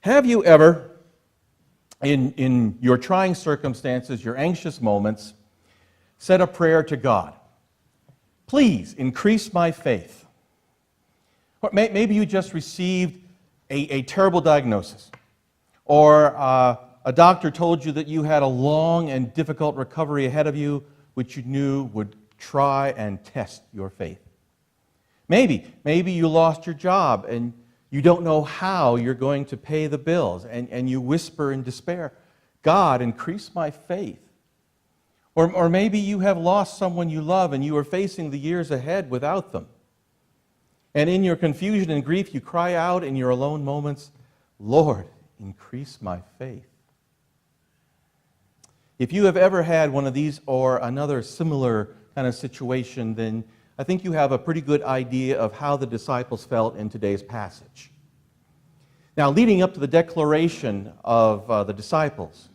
Have you ever, in your trying circumstances, your anxious moments, said a prayer to God? Please increase my faith. Or maybe you just received a terrible diagnosis, or a doctor told you that you had a long and difficult recovery ahead of you, which you knew would try and test your faith. Maybe you lost your job and you don't know how you're going to pay the bills, and you whisper in despair, God, increase my faith. Or maybe you have lost someone you love and you are facing the years ahead without them. And in your confusion and grief, you cry out in your alone moments, Lord, increase my faith. If you have ever had one of these or another similar kind of situation, then I think you have a pretty good idea of how the disciples felt in today's passage. Now, leading up to the declaration of the disciples,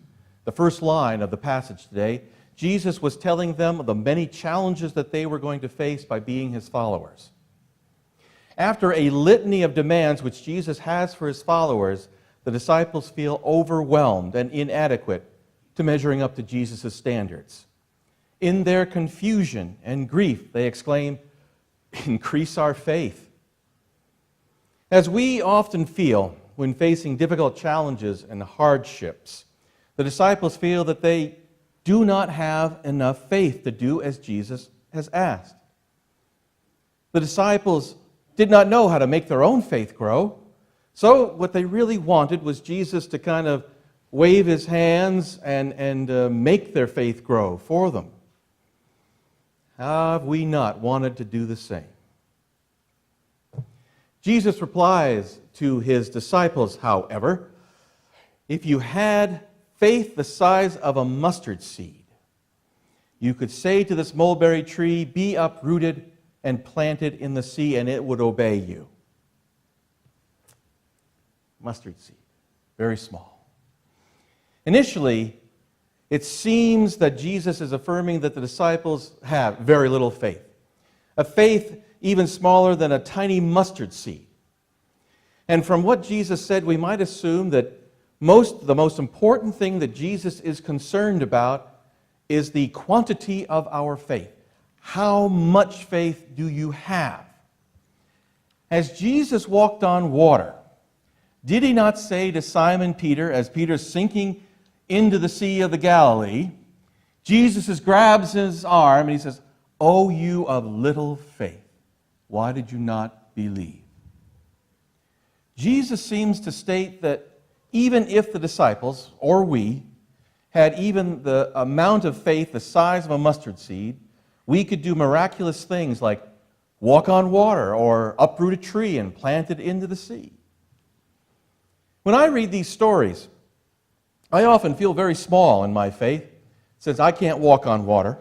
the first line of the passage today, Jesus was telling them of the many challenges that they were going to face by being his followers. After a litany of demands which Jesus has for his followers, the disciples feel overwhelmed and inadequate to measuring up to Jesus' standards. In their confusion and grief, they exclaim, increase our faith. As we often feel when facing difficult challenges and hardships, the disciples feel that they do not have enough faith to do as Jesus has asked. The disciples did not know how to make their own faith grow, so what they really wanted was Jesus to kind of wave his hands and make their faith grow for them. Have we not wanted to do the same? Jesus replies to his disciples, however, if you had faith the size of a mustard seed, you could say to this mulberry tree, be uprooted and planted in the sea, and it would obey you. Mustard seed, very small. Initially, it seems that Jesus is affirming that the disciples have very little faith. A faith even smaller than a tiny mustard seed. And from what Jesus said, we might assume that the most important thing that Jesus is concerned about is the quantity of our faith. How much faith do you have? As Jesus walked on water, did he not say to Simon Peter, as Peter's sinking into the Sea of the Galilee, Jesus grabs his arm and he says, "O you of little faith, why did you not believe?" Jesus seems to state that even if the disciples, or we, had even the amount of faith the size of a mustard seed, we could do miraculous things like walk on water or uproot a tree and plant it into the sea. When I read these stories, I often feel very small in my faith, since I can't walk on water.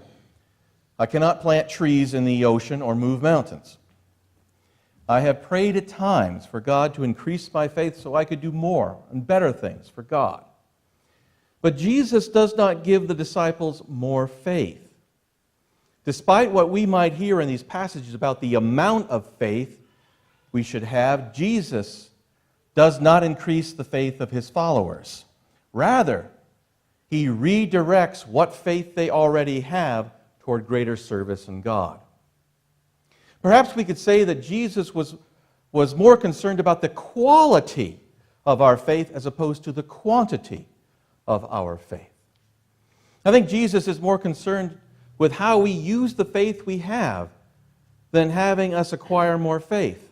I cannot plant trees in the ocean or move mountains. I have prayed at times for God to increase my faith so I could do more and better things for God. But Jesus does not give the disciples more faith. Despite what we might hear in these passages about the amount of faith we should have, Jesus does not increase the faith of his followers. Rather, he redirects what faith they already have toward greater service in God. Perhaps we could say that Jesus was more concerned about the quality of our faith as opposed to the quantity of our faith. I think Jesus is more concerned with how we use the faith we have than having us acquire more faith.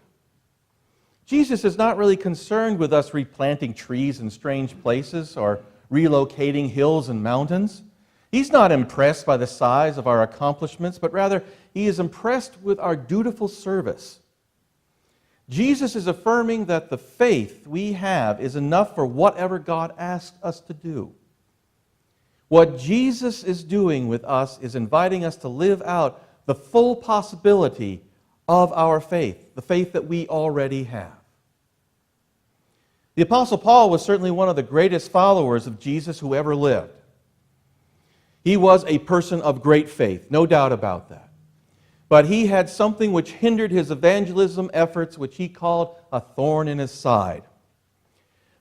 Jesus is not really concerned with us replanting trees in strange places or relocating hills and mountains. He's not impressed by the size of our accomplishments, but rather he is impressed with our dutiful service. Jesus is affirming that the faith we have is enough for whatever God asks us to do. What Jesus is doing with us is inviting us to live out the full possibility of our faith, the faith that we already have. The Apostle Paul was certainly one of the greatest followers of Jesus who ever lived. He was a person of great faith, no doubt about that. But he had something which hindered his evangelism efforts, which he called a thorn in his side.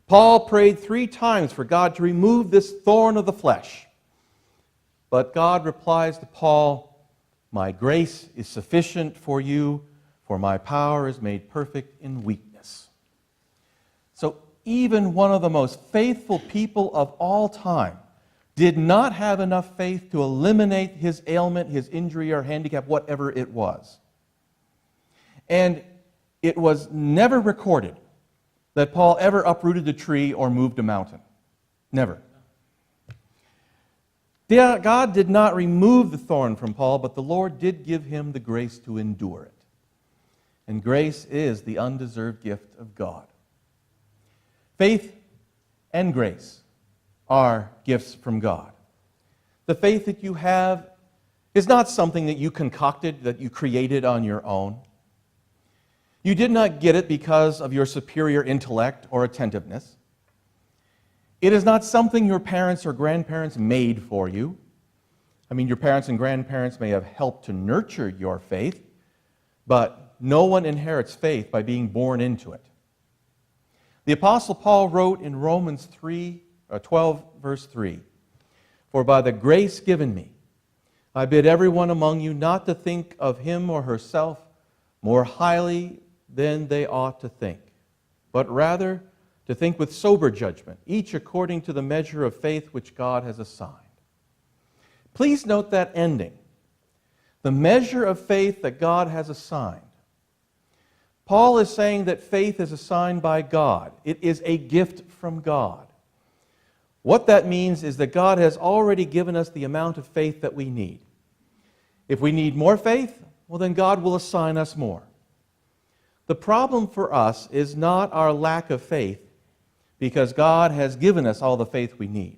Paul prayed 3 times for God to remove this thorn of the flesh. But God replies to Paul, "My grace is sufficient for you, for my power is made perfect in weakness." So even one of the most faithful people of all time did not have enough faith to eliminate his ailment, his injury, or handicap, whatever it was. And it was never recorded that Paul ever uprooted a tree or moved a mountain. Never. God did not remove the thorn from Paul, but the Lord did give him the grace to endure it. And grace is the undeserved gift of God. Faith and grace are gifts from God. The faith that you have is not something that you concocted, that you created on your own. You did not get it because of your superior intellect or attentiveness. It is not something your parents or grandparents made for you. I mean, your parents and grandparents may have helped to nurture your faith, but no one inherits faith by being born into it. The Apostle Paul wrote in Romans 12, verse 3, "For by the grace given me, I bid everyone among you not to think of him or herself more highly than they ought to think, but rather to think with sober judgment, each according to the measure of faith which God has assigned." Please note that ending. The measure of faith that God has assigned. Paul is saying that faith is assigned by God. It is a gift from God. What that means is that God has already given us the amount of faith that we need. If we need more faith, well, then God will assign us more. The problem for us is not our lack of faith, because God has given us all the faith we need.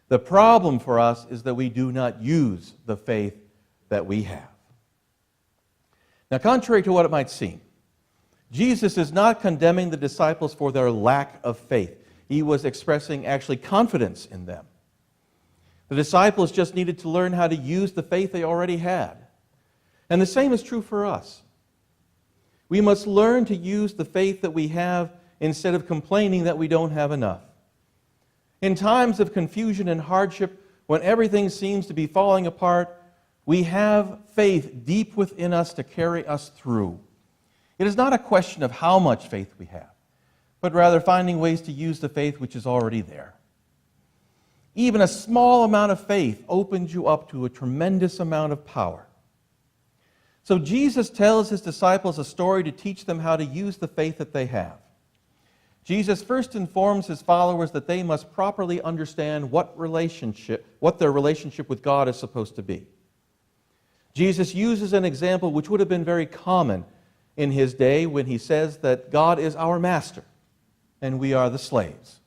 The problem for us is that we do not use the faith that we have. Now, contrary to what it might seem, Jesus is not condemning the disciples for their lack of faith. He was expressing actually confidence in them. The disciples just needed to learn how to use the faith they already had. And the same is true for us. We must learn to use the faith that we have instead of complaining that we don't have enough. In times of confusion and hardship, when everything seems to be falling apart, we have faith deep within us to carry us through. It is not a question of how much faith we have, but rather finding ways to use the faith which is already there. Even a small amount of faith opens you up to a tremendous amount of power. So Jesus tells his disciples a story to teach them how to use the faith that they have. Jesus first informs his followers that they must properly understand what their relationship with God is supposed to be. Jesus uses an example which would have been very common in his day when he says that God is our master and we are the slaves.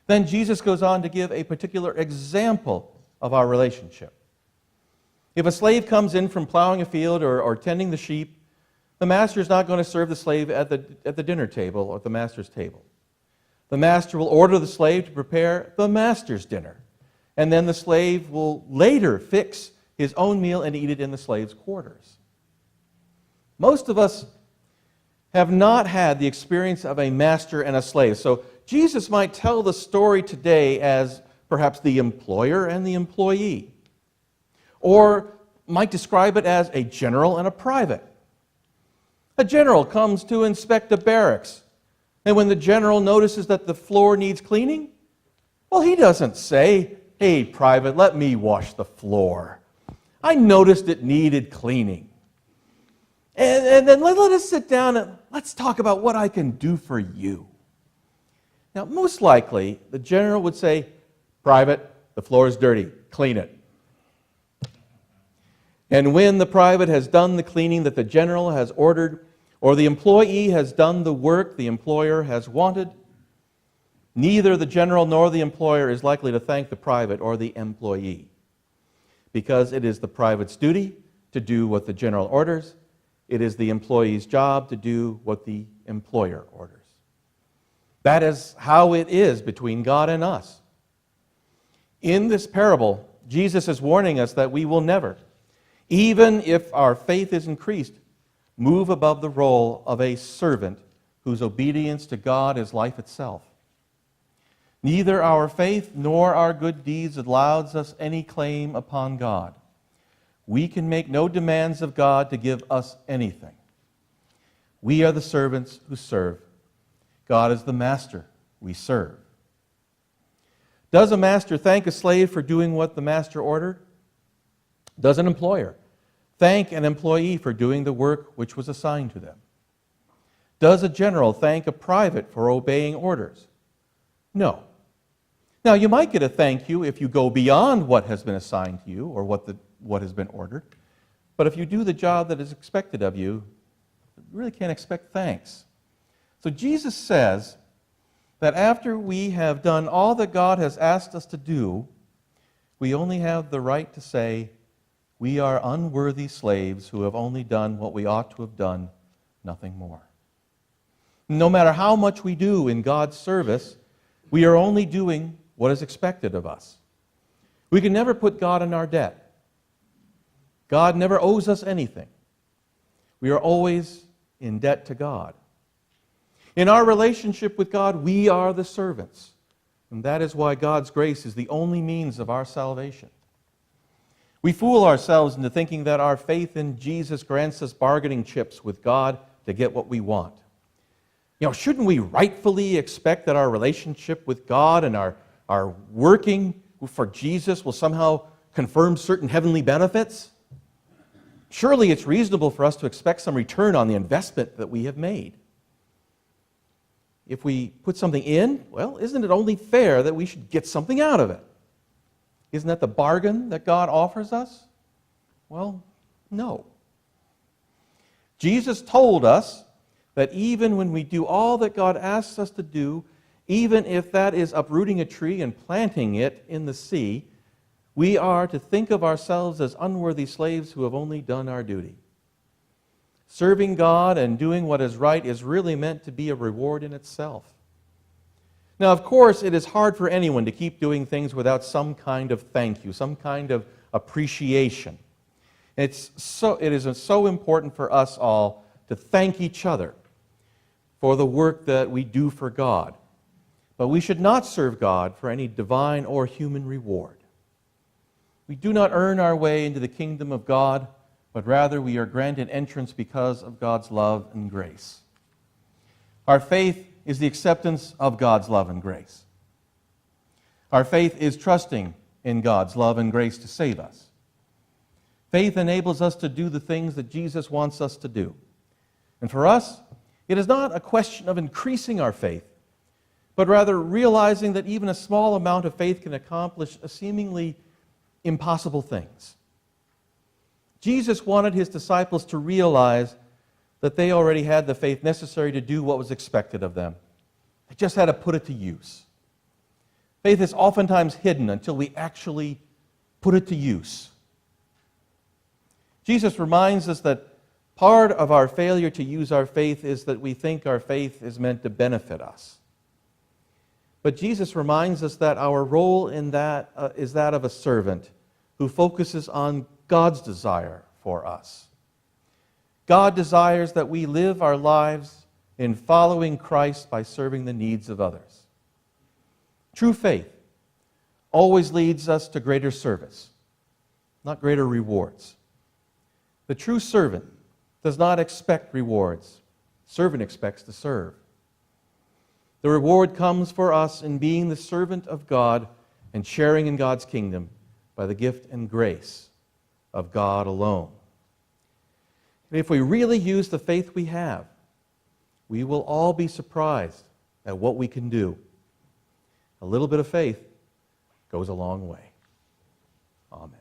Then Jesus goes on to give a particular example of our relationship. If a slave comes in from plowing a field or tending the sheep, the master is not going to serve the slave at the dinner table or at the master's table. The master will order the slave to prepare the master's dinner, and then the slave will later fix his own meal and eat it in the slave's quarters. Most of us have not had the experience of a master and a slave, so Jesus might tell the story today as perhaps the employer and the employee, or might describe it as a general and a private. A general comes to inspect a barracks, and when the general notices that the floor needs cleaning, well, he doesn't say, "Hey, private, let me wash the floor. I noticed it needed cleaning. And then let us sit down and let's talk about what I can do for you." Now, most likely, the general would say, "Private, the floor is dirty. Clean it." And when the private has done the cleaning that the general has ordered, or the employee has done the work the employer has wanted, neither the general nor the employer is likely to thank the private or the employee, because it is the private's duty to do what the general orders. It is the employee's job to do what the employer orders. That is how it is between God and us. In this parable, Jesus is warning us that we will never, even if our faith is increased, move above the role of a servant whose obedience to God is life itself. Neither our faith nor our good deeds allows us any claim upon God. We can make no demands of God to give us anything. We are the servants who serve. God is the master we serve. Does a master thank a slave for doing what the master ordered? Does an employer thank an employee for doing the work which was assigned to them? Does a general thank a private for obeying orders? No. Now, you might get a thank you if you go beyond what has been assigned to you or what has been ordered. But if you do the job that is expected of you, you really can't expect thanks. So Jesus says that after we have done all that God has asked us to do, we only have the right to say, we are unworthy slaves who have only done what we ought to have done, nothing more. No matter how much we do in God's service, we are only doing what is expected of us. We can never put God in our debt. God never owes us anything. We are always in debt to God. In our relationship with God, we are the servants. And that is why God's grace is the only means of our salvation. We fool ourselves into thinking that our faith in Jesus grants us bargaining chips with God to get what we want. Shouldn't we rightfully expect that our relationship with God and our working for Jesus will somehow confirm certain heavenly benefits? Surely it's reasonable for us to expect some return on the investment that we have made. If we put something in, well, isn't it only fair that we should get something out of it? Isn't that the bargain that God offers us? Well, no. Jesus told us that even when we do all that God asks us to do, even if that is uprooting a tree and planting it in the sea, we are to think of ourselves as unworthy slaves who have only done our duty. Serving God and doing what is right is really meant to be a reward in itself. Now, of course, it is hard for anyone to keep doing things without some kind of thank you, some kind of appreciation. It is so important for us all to thank each other for the work that we do for God. But we should not serve God for any divine or human reward. We do not earn our way into the kingdom of God, but rather we are granted entrance because of God's love and grace. Our faith is the acceptance of God's love and grace. Our faith is trusting in God's love and grace to save us. Faith enables us to do the things that Jesus wants us to do. And for us, it is not a question of increasing our faith, but rather realizing that even a small amount of faith can accomplish seemingly impossible things. Jesus wanted his disciples to realize that they already had the faith necessary to do what was expected of them. They just had to put it to use. Faith is oftentimes hidden until we actually put it to use. Jesus reminds us that part of our failure to use our faith is that we think our faith is meant to benefit us. But Jesus reminds us that our role in that is that of a servant who focuses on God's desire for us. God desires that we live our lives in following Christ by serving the needs of others. True faith always leads us to greater service, not greater rewards. The true servant does not expect rewards. The servant expects to serve. The reward comes for us in being the servant of God and sharing in God's kingdom by the gift and grace of God alone. And if we really use the faith we have, we will all be surprised at what we can do. A little bit of faith goes a long way. Amen.